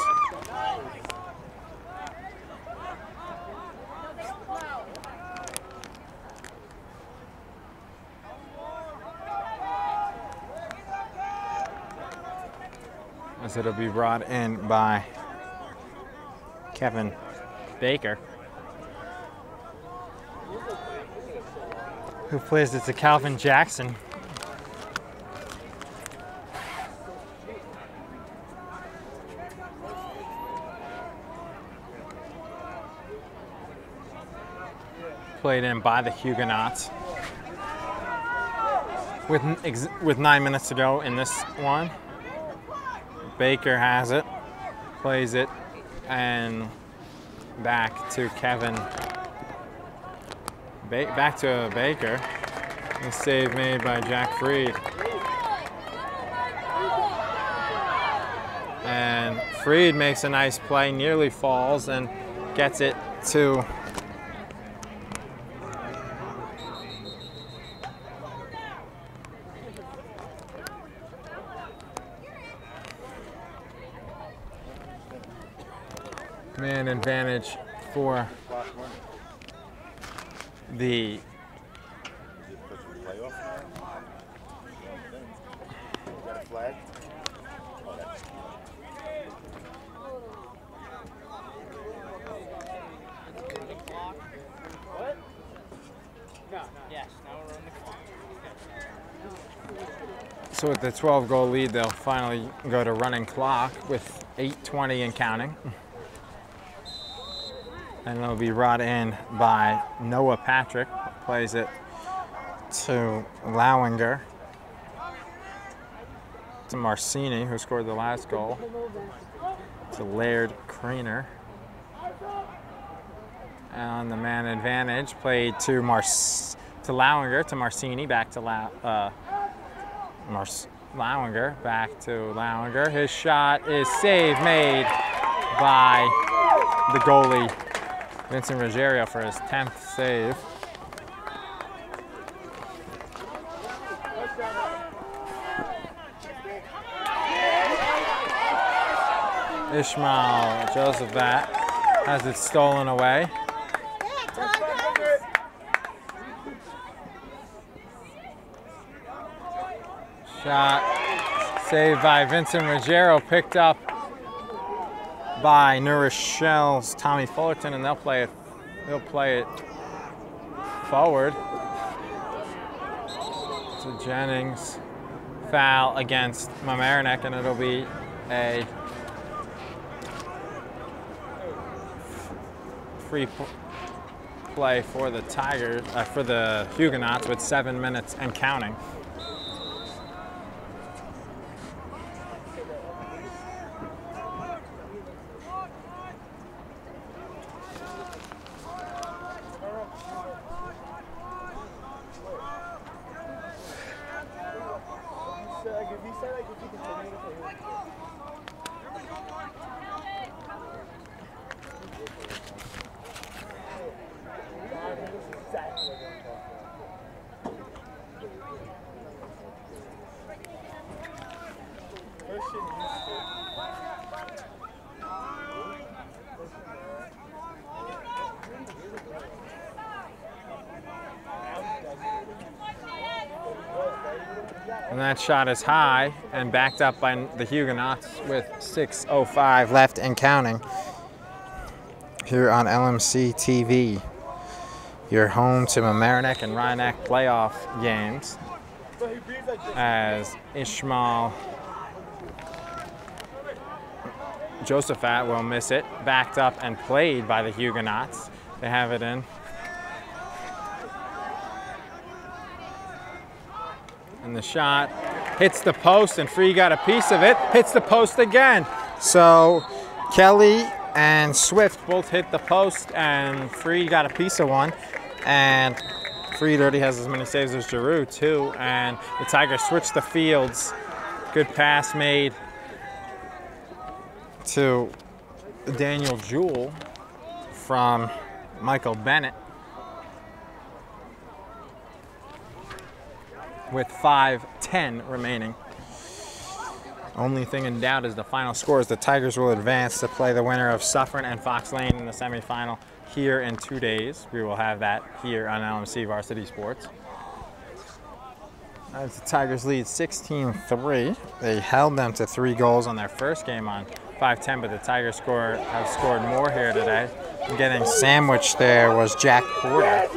As it'll be brought in by Kevin Baker, who plays it to Calvin Jackson. Played in by the Huguenots. With 9 minutes to go in this one. Baker has it, plays it, and back to Kevin. Back to Baker. A save made by Jack Freed. And Freed makes a nice play, nearly falls, and gets it to Man advantage for the Yes, now we're on the clock. So with the 12-goal lead, they'll finally go to running clock with 8:20 and counting. And it'll be brought in by Noah Patrick, plays it to Lowinger, to Marcini, who scored the last goal, to Laird Creener. And the man advantage played to Lowinger, to Marcini, back to Lowinger, back to Lowinger. His shot is saved, made by the goalie, Vincent Ruggiero, for his 10th save. Ishmael Josephat has it stolen away. Shot saved by Vincent Ruggiero, picked up by New Rochelle's Tommy Fullerton, and they'll play it forward to Jennings. Foul against Mamaroneck, and it'll be a free play for the Tigers, for the Huguenots, with 7 minutes and counting. And that shot is high and backed up by the Huguenots with 6:05 left and counting here on LMC TV. You're home to Mamaroneck and Rhinebeck playoff games, as Ishmael Josephat will miss it. Backed up and played by the Huguenots. They have it in. And the shot hits the post, and Free got a piece of it. Hits the post again. So Kelly and Swift both hit the post, and Free got a piece of one. And Freed already has as many saves as Giroux too. And the Tigers switched the fields. Good pass made to Daniel Jewell from Michael Bennett, with 5:10 remaining. Only thing in doubt is the final score, as the Tigers will advance to play the winner of Suffern and Fox Lane in the semifinal here in 2 days. We will have that here on LMC Varsity Sports. As the Tigers lead 16-3, they held them to 3 goals on their first game on 5:10, but the Tigers have scored more here today. And getting sandwiched there was Jack Porter.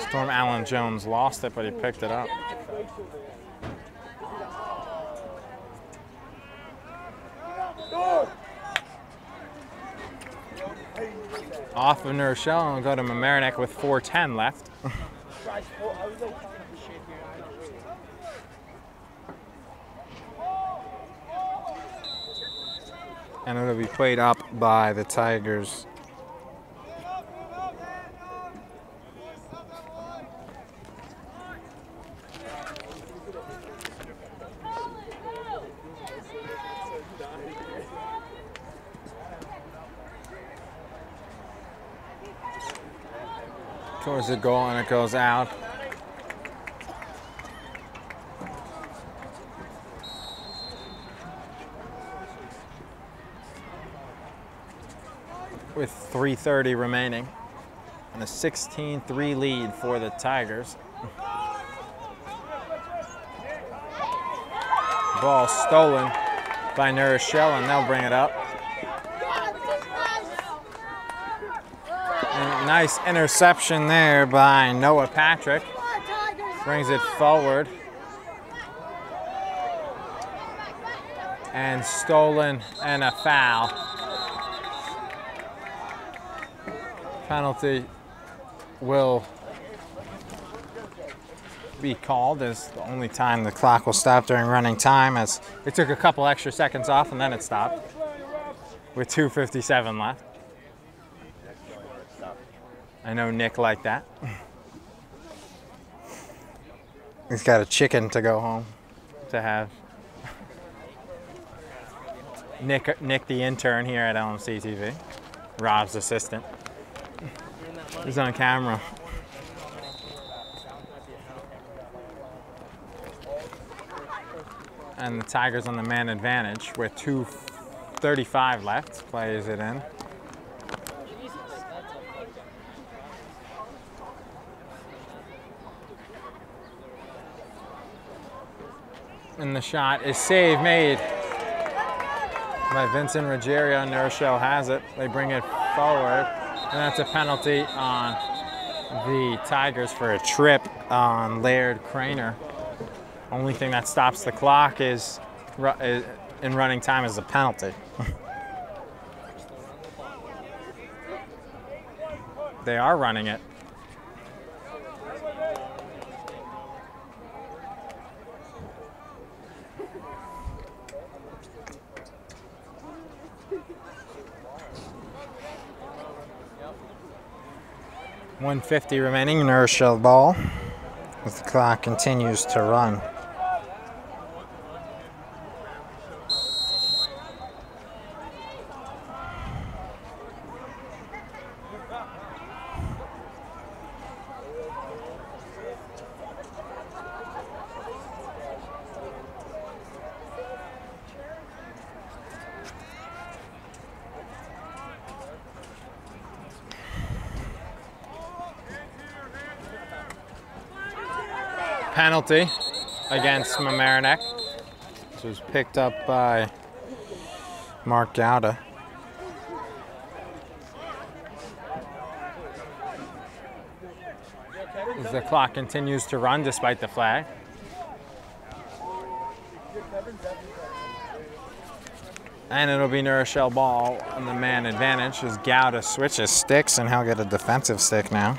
Storm Allen Jones lost it, but he picked it up. Off of New Rochelle, and we'll go to Mamaroneck with 4:10 left. And it'll be played up by the Tigers. towards the goal, and it goes out. With 3:30 remaining, and a 16-3 lead for the Tigers. Ball stolen by Rochelle, and they'll bring it up. And nice interception there by Noah Patrick. Brings it forward. And stolen, and a foul. Penalty will be called as the only time the clock will stop during running time, as it took a couple extra seconds off and then it stopped with 2:57 left. I know Nick liked that. He's got a chicken to go home to have. Nick the intern here at LMC TV, Rob's assistant. He's on camera. And the Tigers on the man advantage with 2:35 left. Plays it in. And the shot is saved, made by Vincent Ruggiero. And Rochelle has it. They bring it forward. And that's a penalty on the Tigers for a trip on Laird Craner. Only thing that stops the clock is in running time is a penalty. They are running it. .150 remaining, Rochelle ball, as the clock continues to run. Penalty against Mamaroneck. This was picked up by Mark Gouda. As the clock continues to run despite the flag. And it'll be Rochelle ball on the man advantage as Gouda switches sticks, and he'll get a defensive stick now.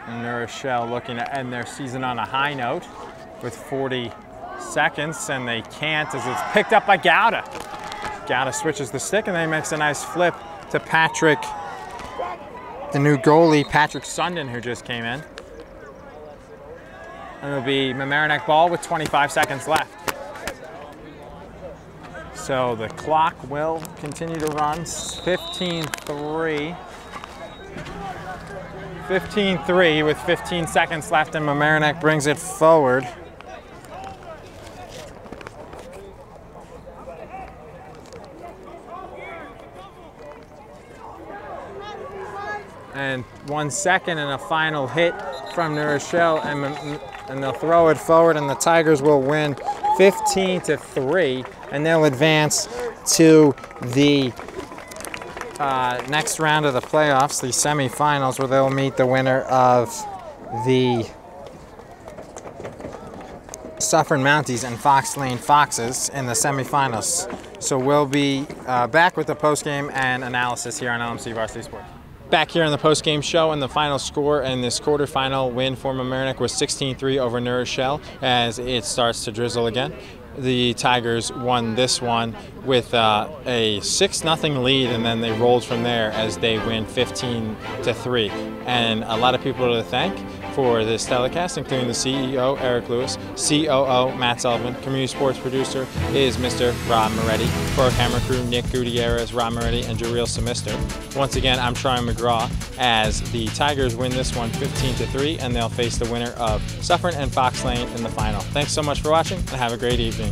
And Rochelle looking to end their season on a high note with 40 seconds, and they can't as it's picked up by Gouda. Gouda switches the stick, and then he makes a nice flip to Patrick, the new goalie, Patrick Sundin, who just came in. And it'll be Mamaroneck ball with 25 seconds left. So the clock will continue to run. 15-3. 15-3 with 15 seconds left, and Mamaroneck brings it forward. And 1 second and a final hit from Rochelle, and they'll throw it forward, and the Tigers will win 15-3, and they'll advance to the next round of the playoffs, the semifinals, where they'll meet the winner of the Suffern Mounties and Fox Lane Foxes in the semifinals. So we'll be back with the postgame and analysis here on LMC Varsity Sports. Back here on the post-game show, and the final score in this quarterfinal win for Mamaroneck was 16-3 over Rochelle as it starts to drizzle again. The Tigers won this one with a 6-0 lead, and then they rolled from there as they win 15-3. And a lot of people to thank. for this telecast, including the CEO, Eric Lewis, COO, Matt Sullivan. Community sports producer is Mr. Rob Moretti. For our camera crew, Nick Gutierrez, Rob Moretti, and Jareel Semister. Once again, I'm Troy McGraw as the Tigers win this one 15-3, and they'll face the winner of Suffern and Fox Lane in the final. Thanks so much for watching, and have a great evening.